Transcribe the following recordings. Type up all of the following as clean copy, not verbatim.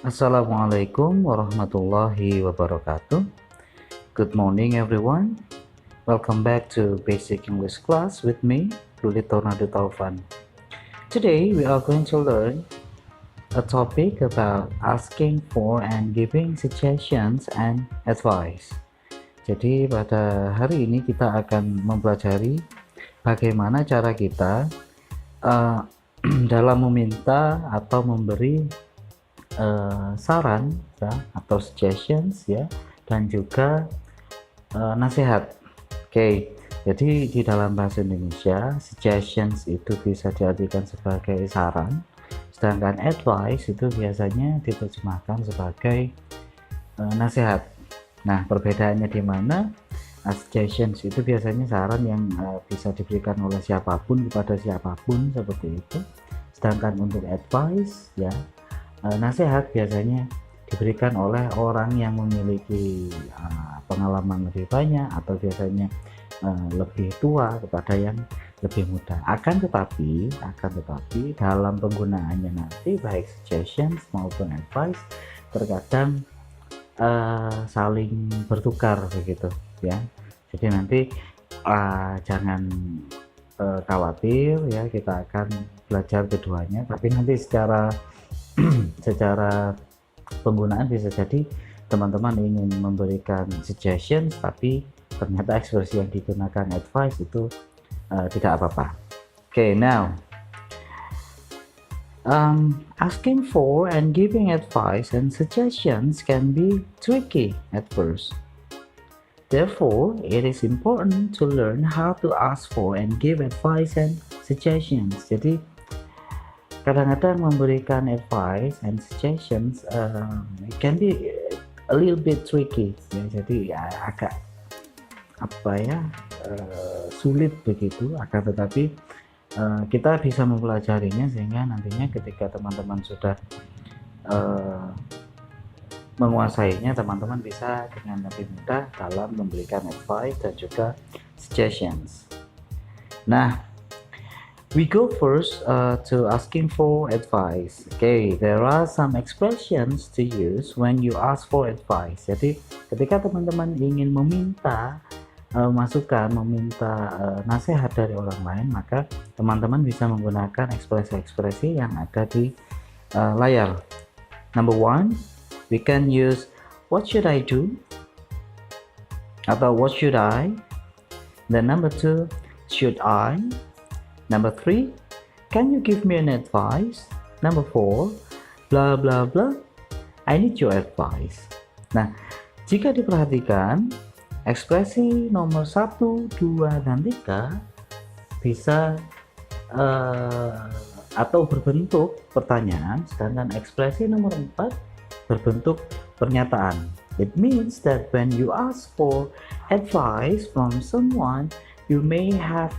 Assalamualaikum warahmatullahi wabarakatuh. Good morning everyone. Welcome back to Basic English class with me, Ruli Tornado Taufan. Today we are going to learn a topic about asking for and giving suggestions and advice. Jadi pada hari ini kita akan mempelajari bagaimana cara kita uh, dalam meminta atau memberi saran ya, atau suggestions ya, dan juga nasihat. Oke, jadi di dalam bahasa Indonesia suggestions itu bisa diartikan sebagai saran, sedangkan advice itu biasanya diterjemahkan sebagai nasihat. Nah, perbedaannya di mana? Suggestions itu biasanya saran yang bisa diberikan oleh siapapun kepada siapapun seperti itu, sedangkan untuk advice ya, nasihat biasanya diberikan oleh orang yang memiliki pengalaman lebih banyak atau biasanya lebih tua kepada yang lebih muda. Akan tetapi dalam penggunaannya nanti baik suggestions maupun advice terkadang saling bertukar begitu ya. Jadi nanti jangan khawatir ya, kita akan belajar keduanya, tapi nanti secara penggunaan bisa jadi teman-teman ingin memberikan suggestions tapi ternyata ekspresi yang digunakan advice itu tidak apa-apa. Okay, now asking for and giving advice and suggestions can be tricky at first. Therefore, it is important to learn how to ask for and give advice and suggestions. Jadi kadang-kadang memberikan advice and suggestions it can be a little bit tricky ya, jadi ya agak sulit begitu, akan tetapi kita bisa mempelajarinya sehingga nantinya ketika teman-teman sudah menguasainya, teman-teman bisa dengan lebih mudah dalam memberikan advice dan juga suggestions. Nah, we go first to asking for advice. Okay, there are some expressions to use when you ask for advice. Jadi ketika teman-teman ingin meminta masukan, meminta nasihat dari orang lain, maka teman-teman bisa menggunakan ekspresi-ekspresi yang ada di layar. Number one, we can use what should I do atau what should I. Then number two, should I. Number three, can you give me an advice? Number four, blah blah blah, I need your advice. Nah, jika diperhatikan, ekspresi nomor 1, 2, dan 3 bisa atau berbentuk pertanyaan, sedangkan ekspresi nomor 4 berbentuk pernyataan. It means that when you ask for advice from someone, you may have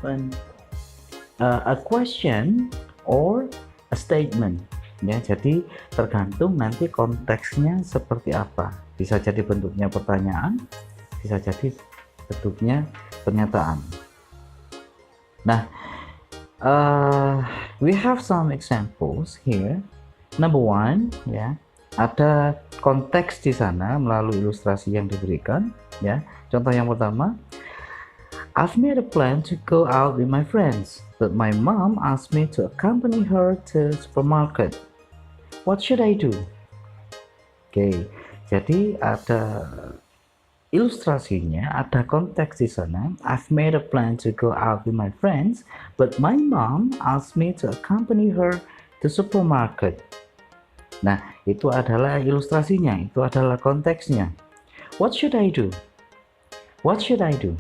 a question or a statement ya. Jadi tergantung nanti konteksnya seperti apa, bisa jadi bentuknya pertanyaan, bisa jadi bentuknya pernyataan. Nah, we have some examples here. Number one ya, ada konteks di sana melalui ilustrasi yang diberikan ya. Contoh yang pertama, I've made a plan to go out with my friends, but my mom asked me to accompany her to supermarket. What should I do? Oke, jadi ada ilustrasinya, ada konteks di sana. I've made a plan to go out with my friends, but my mom asked me to accompany her to supermarket. Nah, itu adalah ilustrasinya, itu adalah konteksnya. What should I do? What should I do?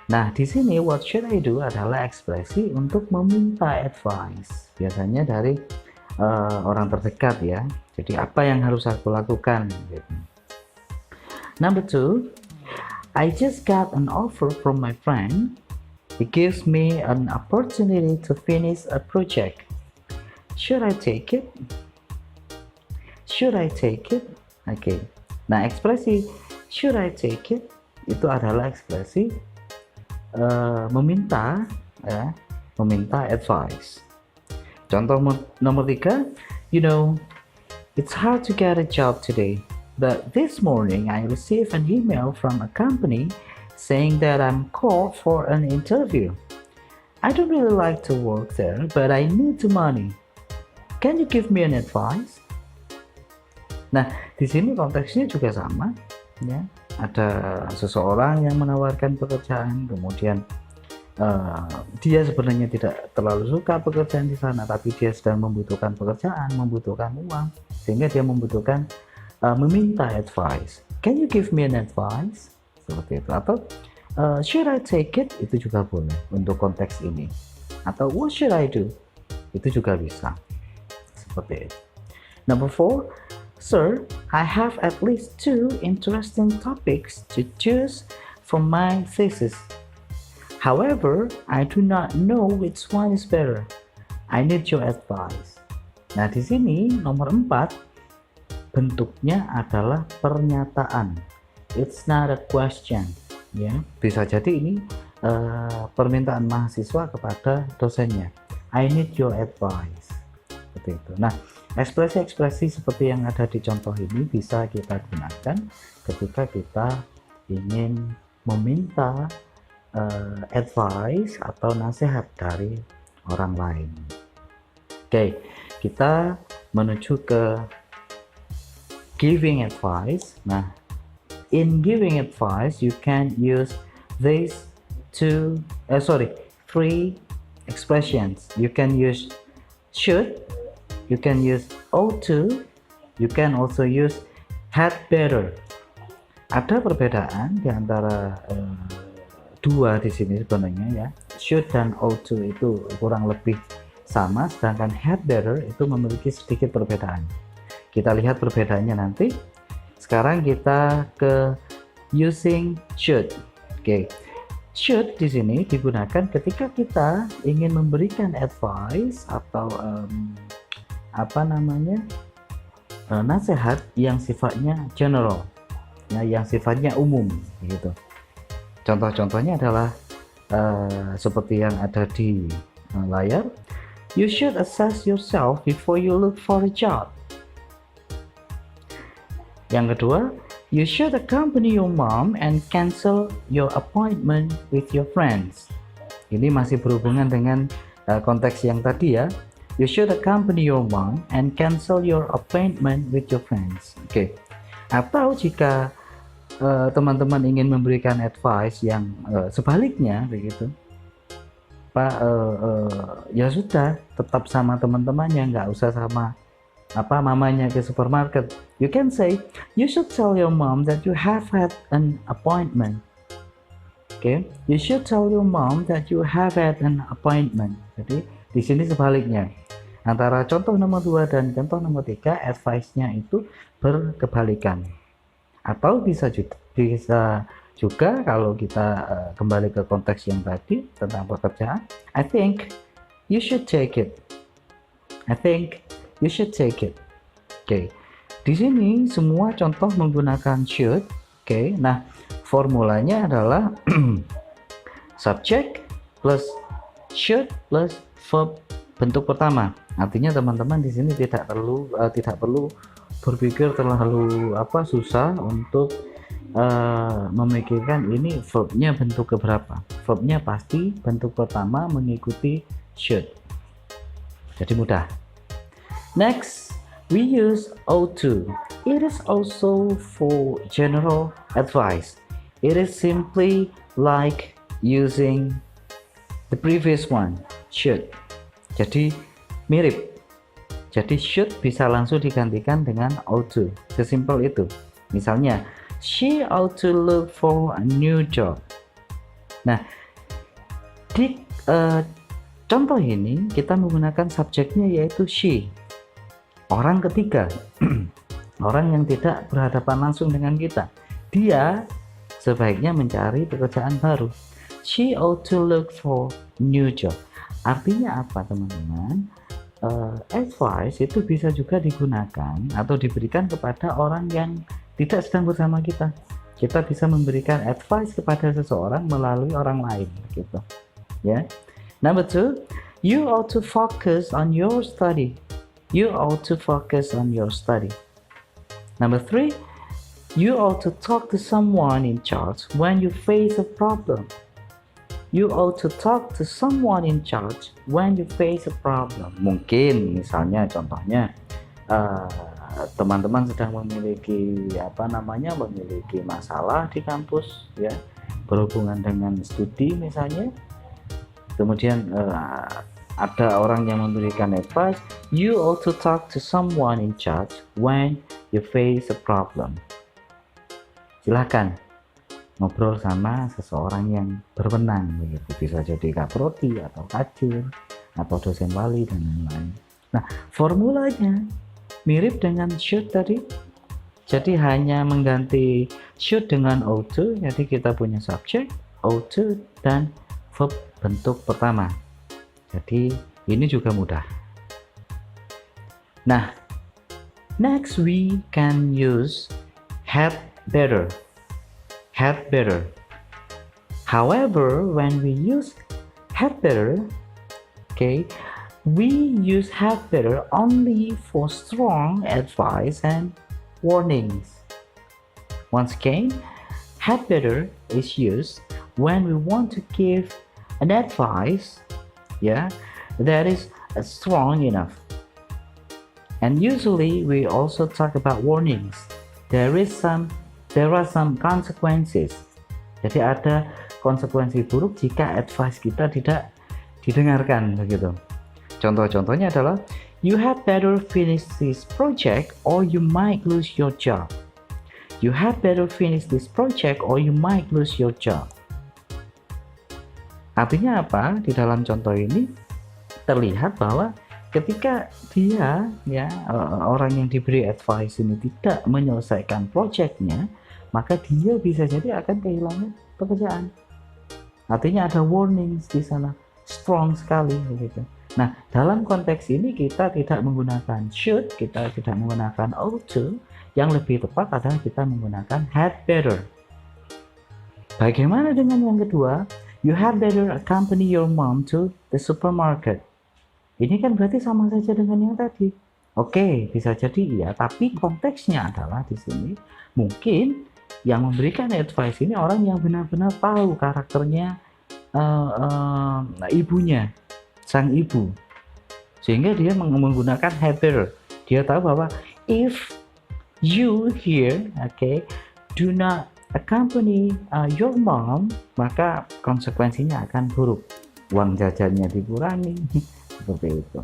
Nah, di sini what should I do adalah ekspresi untuk meminta advice. Biasanya dari orang terdekat ya. Jadi apa yang harus aku lakukan? Gitu. Number two, I just got an offer from my friend. He gives me an opportunity to finish a project. Should I take it? Should I take it? Oke. Nah, ekspresi should I take it itu adalah ekspresi meminta ya, meminta advice. Contoh nomor 3, It's hard to get a job today, but this morning I received an email from a company saying that I'm called for an interview. I don't really like to work there, but I need the money. Can you give me an advice? Nah, di sini konteksnya juga sama, ya. Ada seseorang yang menawarkan pekerjaan, kemudian dia sebenarnya tidak terlalu suka pekerjaan di sana, tapi dia sedang membutuhkan pekerjaan, membutuhkan uang, sehingga dia membutuhkan meminta advice. Can you give me an advice? Seperti itu. Atau should I take it? Itu juga boleh untuk konteks ini. Atau what should I do? Itu juga bisa. Seperti itu. Number 4, sir, I have at least 2 interesting topics to choose from my thesis. However, I do not know which one is better. I need your advice. Nah, di sini nomor 4 bentuknya adalah pernyataan. It's not a question, ya. Bisa jadi ini permintaan mahasiswa kepada dosennya. I need your advice. Seperti itu. Nah, ekspresi-ekspresi seperti yang ada di contoh ini bisa kita gunakan ketika kita ingin meminta advice atau nasihat dari orang lain. Oke, kita menuju ke giving advice. Nah, in giving advice you can use these 3 expressions. You can use should, you can use ought to, you can also use had better. Ada perbedaan di antara dua di sini sebenarnya, ya. Should dan ought to itu kurang lebih sama, sedangkan had better itu memiliki sedikit perbedaan. Kita lihat perbedaannya nanti. Sekarang kita ke using should. Oke. Should di sini digunakan ketika kita ingin memberikan advice atau nasihat yang sifatnya general, ya, yang sifatnya umum gitu. Contoh-contohnya adalah seperti yang ada di layar. You should assess yourself before you look for a job. Yang kedua, you should accompany your mom and cancel your appointment with your friends. Ini masih berhubungan dengan konteks yang tadi, ya. You should accompany your mom and cancel your appointment with your friends. Oke. Atau jika teman-teman ingin memberikan advice yang sebaliknya begitu, Pak, ya sudah, tetap sama teman-temannya, nggak usah sama mamanya ke supermarket. You can say, you should tell your mom that you have had an appointment. Okay, you should tell your mom that you have had an appointment. Jadi di sini sebaliknya, antara contoh nomor 2 dan contoh nomor 3, advice-nya itu berkebalikan. Atau bisa juga kalau kita kembali ke konteks yang tadi tentang pekerjaan, I think you should take it. I think you should take it. Oke. Di sini semua contoh menggunakan should. Oke. Nah, formulanya adalah subject plus should plus verb bentuk pertama. Artinya teman-teman di sini tidak perlu berpikir terlalu susah untuk memikirkan ini verbnya bentuk keberapa. Verbnya pasti bentuk pertama mengikuti should. Jadi mudah. Next, we use ought to. It is also for general advice. It is simply like using the previous one, should. Jadi mirip. Jadi should bisa langsung digantikan dengan ought to. Sesimpel itu. Misalnya, she ought to look for a new job. Nah, di contoh ini kita menggunakan subjeknya yaitu she. Orang ketiga, orang yang tidak berhadapan langsung dengan kita. Dia sebaiknya mencari pekerjaan baru. She ought to look for new job. Artinya apa, teman-teman? Advice itu bisa juga digunakan atau diberikan kepada orang yang tidak sedang bersama kita. Kita bisa memberikan advice kepada seseorang melalui orang lain, gitu. Ya. Number 2, you ought to focus on your study. You ought to focus on your study. Number 3, you ought to talk to someone in charge when you face a problem. You ought to talk to someone in charge when you face a problem. Mungkin misalnya contohnya teman-teman sedang memiliki memiliki masalah di kampus ya, berhubungan dengan studi misalnya. Kemudian ada orang yang memberikan advice, you ought to talk to someone in charge when you face a problem. Silahkan ngobrol sama seseorang yang berwenang, begitu. Bisa jadi kaprodi atau kacur atau dosen wali dan lain-lain. Nah, formulanya mirip dengan should tadi. Jadi hanya mengganti should dengan ought to. Jadi kita punya subject, ought to, dan verb bentuk pertama. Jadi ini juga mudah. Nah, next we can use had better. Had better. However, when we use had better, okay, we use had better only for strong advice and warnings. Once again, had better is used when we want to give an advice, that is strong enough. And usually we also talk about warnings. There are some consequences. Jadi ada konsekuensi buruk jika advice kita tidak didengarkan, begitu. Contoh-contohnya adalah you had better finish this project or you might lose your job. You had better finish this project or you might lose your job. Artinya apa? Di dalam contoh ini terlihat bahwa ketika dia orang yang diberi advice ini tidak menyelesaikan projectnya, maka dia bisa jadi akan kehilangan pekerjaan. Artinya ada warnings di sana, strong sekali begitu. Nah, dalam konteks ini kita tidak menggunakan should, kita tidak menggunakan ought to, yang lebih tepat adalah kita menggunakan had better. Bagaimana dengan yang kedua? You had better accompany your mom to the supermarket. Ini kan berarti sama saja dengan yang tadi. Oke, bisa jadi iya, tapi konteksnya adalah di sini mungkin yang memberikan advice ini orang yang benar-benar tahu karakternya ibunya, sang ibu, sehingga dia menggunakan had better. Dia tahu bahwa if you here, do not accompany your mom, maka konsekuensinya akan buruk. Uang jajannya dikurangi, seperti itu.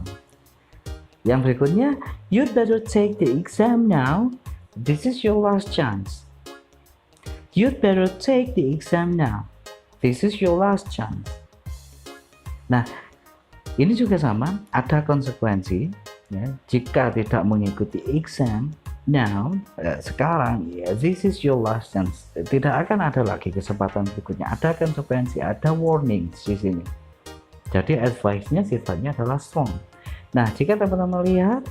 Yang berikutnya, you'd better take the exam now. This is your last chance. You'd better take the exam now. This is your last chance. Nah, ini juga sama, ada konsekuensi ya, jika tidak mengikuti exam now, sekarang this is your last chance. Tidak akan ada lagi kesempatan berikutnya. Ada konsekuensi, ada warning di sini. Jadi advice-nya sifatnya adalah strong. Nah, jika teman-teman lihat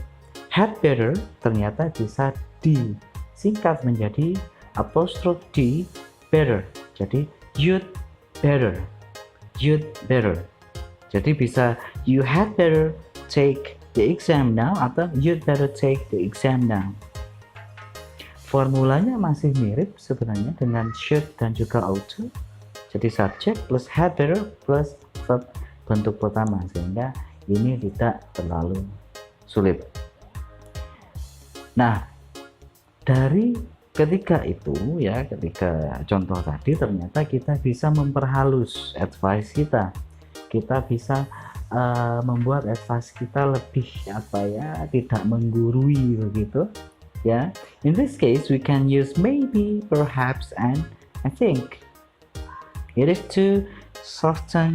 had better ternyata bisa disingkat menjadi apostrophe D better. Jadi you'd better. You'd better. Jadi bisa you had better take the exam now atau you'd better take the exam now. Formulanya masih mirip sebenarnya dengan should dan juga ought to. Jadi subject plus had better plus verb bentuk pertama, sehingga ini tidak terlalu sulit. Nah, dari ketiga itu ya, ketiga contoh tadi ternyata kita bisa memperhalus advice kita. Kita bisa membuat advice kita lebih tidak menggurui begitu. Ya, in this case we can use maybe, perhaps, and I think. It is to soften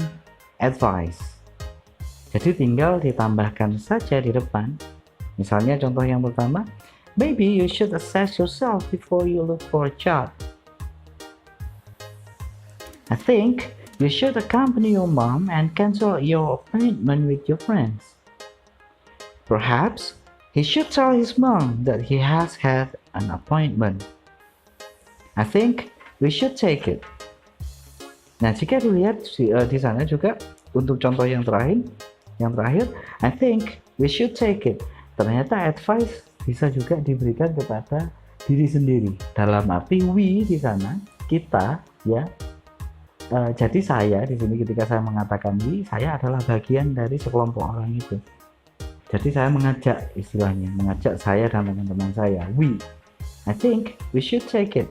advice. Jadi tinggal ditambahkan saja di depan. Misalnya contoh yang pertama, maybe you should assess yourself before you look for a job. I think you should accompany your mom and cancel your appointment with your friends. Perhaps he should tell his mom that he has had an appointment. I think we should take it. Nah, jika dilihat di sana juga untuk contoh yang terakhir, I think we should take it. Ternyata advice bisa juga diberikan kepada diri sendiri. Dalam arti we di sana, kita ya. Jadi saya di sini ketika saya mengatakan we, saya adalah bagian dari sekelompok orang itu. Jadi saya mengajak, istilahnya mengajak saya dan teman-teman saya, I think we should take it.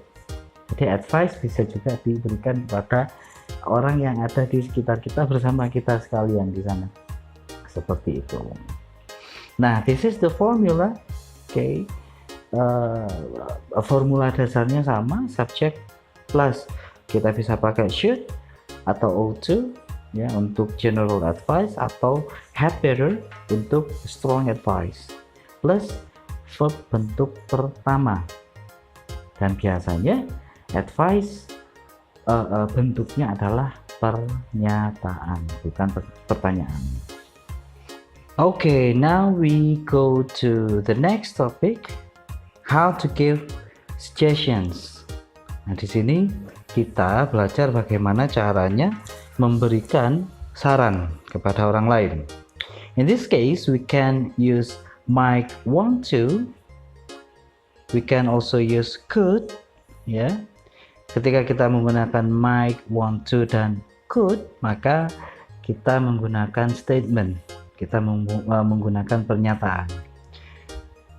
Jadi advice bisa juga diberikan kepada orang yang ada di sekitar kita bersama kita sekalian di sana. Seperti itu. Nah, this is the formula. Okay. Formula dasarnya sama, subject plus kita bisa pakai should atau ought to ya untuk general advice, atau had better untuk strong advice, plus verb bentuk pertama. Dan biasanya advice bentuknya adalah pernyataan, bukan pertanyaan. Okay, now we go to the next topic, how to give suggestions. Nah, di sini kita belajar bagaimana caranya memberikan saran kepada orang lain. In this case, we can use might want to. We can also use could, ya. Ketika kita menggunakan might, want to, dan could, maka kita menggunakan statement. Kita menggunakan pernyataan.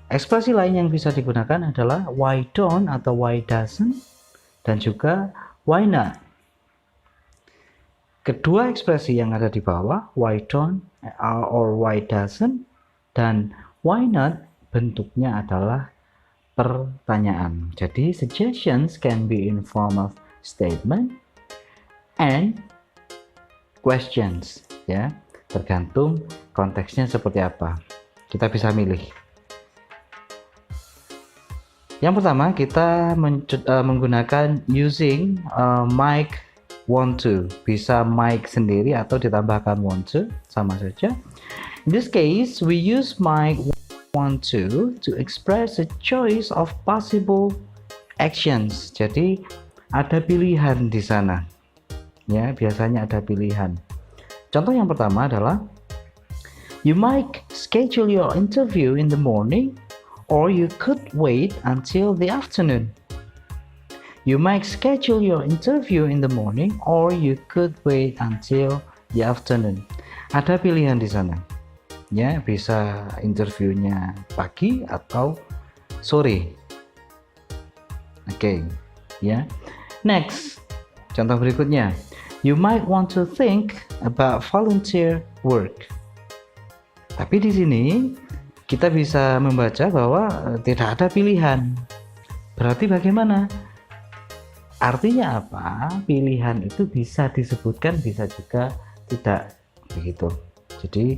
Ekspresi lain yang bisa digunakan adalah why don't atau why doesn't, dan juga why not. Kedua ekspresi yang ada di bawah, why don't or why doesn't, dan why not, bentuknya adalah pertanyaan. Jadi suggestions can be in form of statement and questions, ya. Tergantung konteksnya seperti apa. Kita bisa milih. Yang pertama, kita menggunakan using might want to. Bisa might sendiri atau ditambahkan want to, sama saja. In this case, we use might want to express a choice of possible actions. Jadi ada pilihan di sana. Ya, biasanya ada pilihan. Contoh yang pertama adalah you might schedule your interview in the morning, or you could wait until the afternoon. You might schedule your interview in the morning, or you could wait until the afternoon. Ada pilihan di sana. Ya, bisa interviewnya pagi atau sore. Oke, ya. Next, contoh berikutnya. You might want to think about volunteer work. Tapi di sini kita bisa membaca bahwa tidak ada pilihan. Berarti bagaimana? Artinya apa? Pilihan itu bisa disebutkan, bisa juga tidak, begitu. Jadi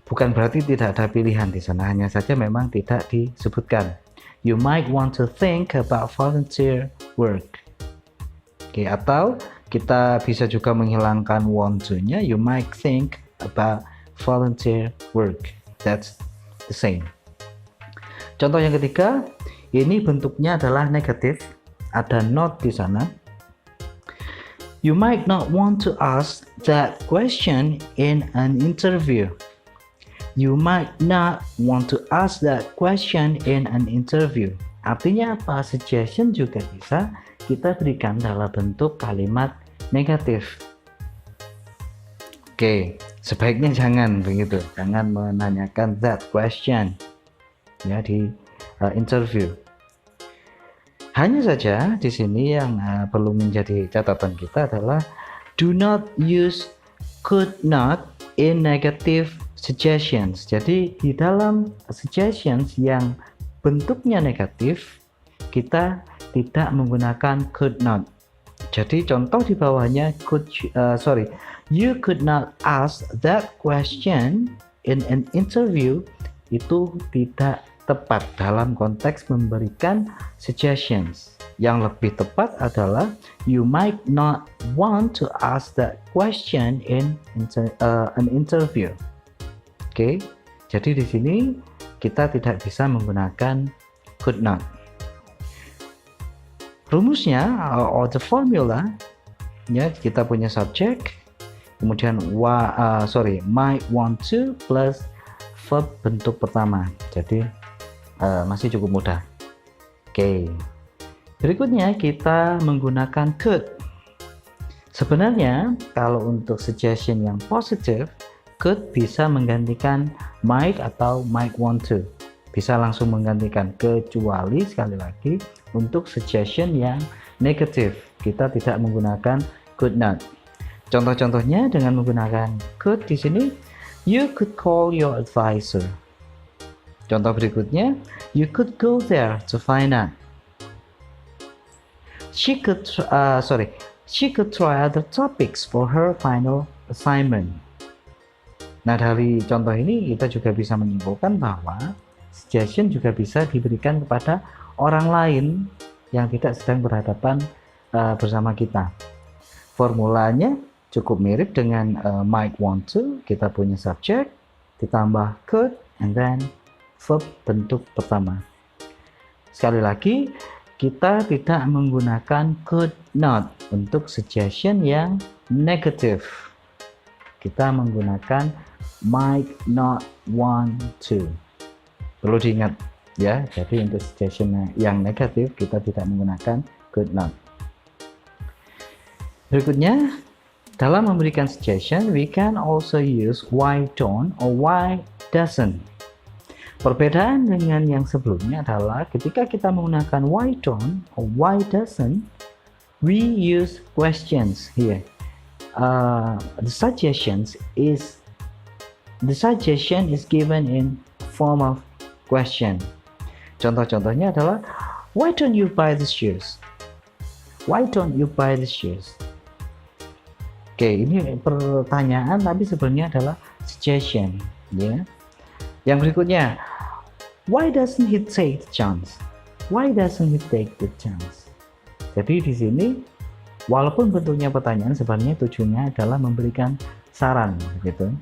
bukan berarti tidak ada pilihan di sana, hanya saja memang tidak disebutkan. You might want to think about volunteer work. Oke, atau kita bisa juga menghilangkan want to-nya. You might think about volunteer work. That's the same. Contoh yang ketiga, ini bentuknya adalah negatif, ada not di sana. You might not want to ask that question in an interview. You might not want to ask that question in an interview. Artinya apa? Suggestion juga bisa kita berikan dalam bentuk kalimat negatif. Oke, sebaiknya jangan begitu, jangan menanyakan that question ya di interview. Hanya saja di sini yang perlu menjadi catatan kita adalah do not use could not in negative suggestions. Jadi di dalam suggestions yang bentuknya negatif, kita tidak menggunakan could not. Jadi contoh di bawahnya you could not ask that question in an interview, itu tidak tepat dalam konteks memberikan suggestions. Yang lebih tepat adalah you might not want to ask that question in an interview. Oke, jadi di sini kita tidak bisa menggunakan could not. Rumusnya or the formula, ya, kita punya subject, kemudian might want to plus verb bentuk pertama. Jadi masih cukup mudah. Oke. Berikutnya kita menggunakan could. Sebenarnya kalau untuk suggestion yang positif, could bisa menggantikan might atau might want to. Bisa langsung menggantikan, kecuali sekali lagi untuk suggestion yang negatif kita tidak menggunakan could not. Contoh-contohnya dengan menggunakan could di sini, you could call your advisor. Contoh berikutnya, you could go there to find out. She could try other topics for her final assignment. Nah, dari contoh ini kita juga bisa menyimpulkan bahwa suggestion juga bisa diberikan kepada orang lain yang tidak sedang berhadapan bersama kita. Formulanya cukup mirip dengan might want to. Kita punya subject ditambah could and then verb bentuk pertama. Sekali lagi, kita tidak menggunakan could not untuk suggestion yang negatif. Kita menggunakan might not want to. Perlu diingat ya, jadi untuk suggestion yang negatif kita tidak menggunakan could not. Berikutnya, dalam memberikan suggestion, we can also use why don't or why doesn't. Perbedaan dengan yang sebelumnya adalah ketika kita menggunakan why don't or why doesn't, we use questions here. The suggestion is given in form of question. Contoh-contohnya adalah why don't you buy the shoes? Why don't you buy the shoes? Oke, ini pertanyaan tapi sebenarnya adalah suggestion, ya. Yang berikutnya, why doesn't he take the chance? Why doesn't he take the chance? Jadi di sini walaupun bentuknya pertanyaan, sebenarnya tujuannya adalah memberikan saran, gitu.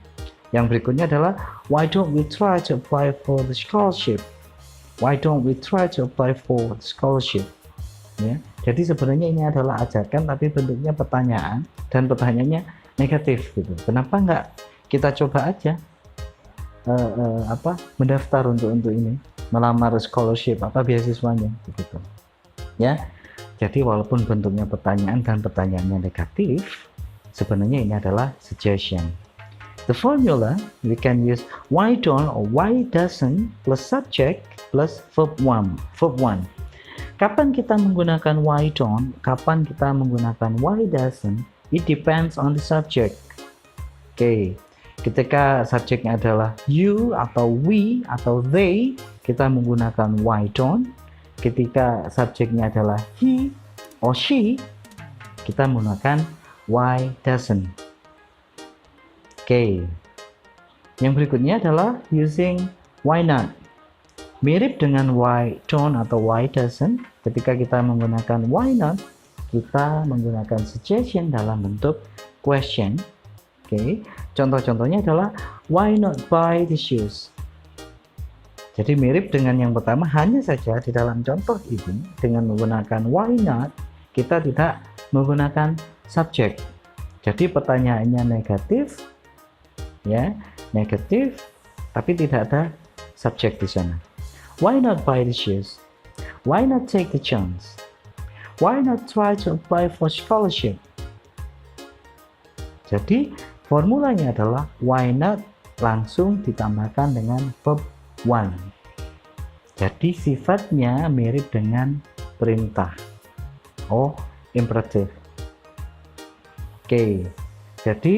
Yang berikutnya adalah why don't we try to apply for the scholarship? Why don't we try to apply for the scholarship? Ya, jadi sebenarnya ini adalah ajakan tapi bentuknya pertanyaan dan pertanyaannya negatif gitu. Kenapa nggak kita coba aja mendaftar untuk ini, melamar scholarship beasiswanya gitu. Ya. Jadi walaupun bentuknya pertanyaan dan pertanyaannya negatif, sebenarnya ini adalah suggestion. The formula we can use why don't or why doesn't plus subject plus verb one. Kapan kita menggunakan why don't, kapan kita menggunakan why doesn't, it depends on the subject. Oke, ketika subjeknya adalah you atau we atau they, kita menggunakan why don't. Ketika subjeknya adalah he or she, kita menggunakan why doesn't. Oke, yang berikutnya adalah using why not. Mirip dengan why don't atau why doesn't, ketika kita menggunakan why not, kita menggunakan suggestion dalam bentuk question. Oke, contoh-contohnya adalah why not buy the shoes? Jadi mirip dengan yang pertama, hanya saja di dalam contoh ini dengan menggunakan why not, kita tidak menggunakan subject. Jadi pertanyaannya negatif, ya, negatif, tapi tidak ada subjek di sana. Why not buy the shoes? Why not take the chance? Why not try to apply for scholarship? Jadi formulanya adalah why not langsung ditambahkan dengan verb one. Jadi sifatnya mirip dengan perintah. Oh, imperatif. Oke, jadi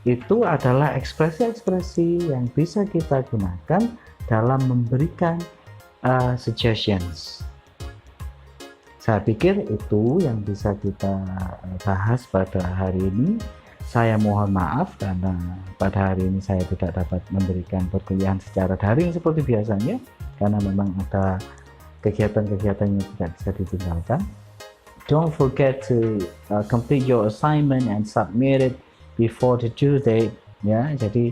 itu adalah ekspresi-ekspresi yang bisa kita gunakan dalam memberikan suggestions. Saya pikir itu yang bisa kita bahas pada hari ini. Saya mohon maaf karena pada hari ini saya tidak dapat memberikan perkuliahan secara daring seperti biasanya, karena memang ada kegiatan-kegiatan yang tidak bisa ditinggalkan. Don't forget to complete your assignment and submit it before the due date, ya. Jadi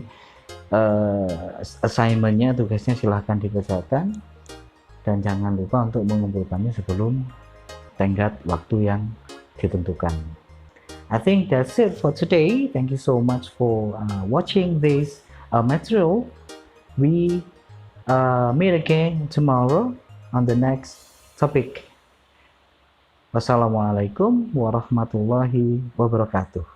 assignmentnya, tugasnya silahkan dikerjakan dan jangan lupa untuk mengumpulkannya sebelum tenggat waktu yang ditentukan. I think that's it for today. Thank you so much for watching this material. We meet again tomorrow on the next topic. Wassalamualaikum warahmatullahi wabarakatuh.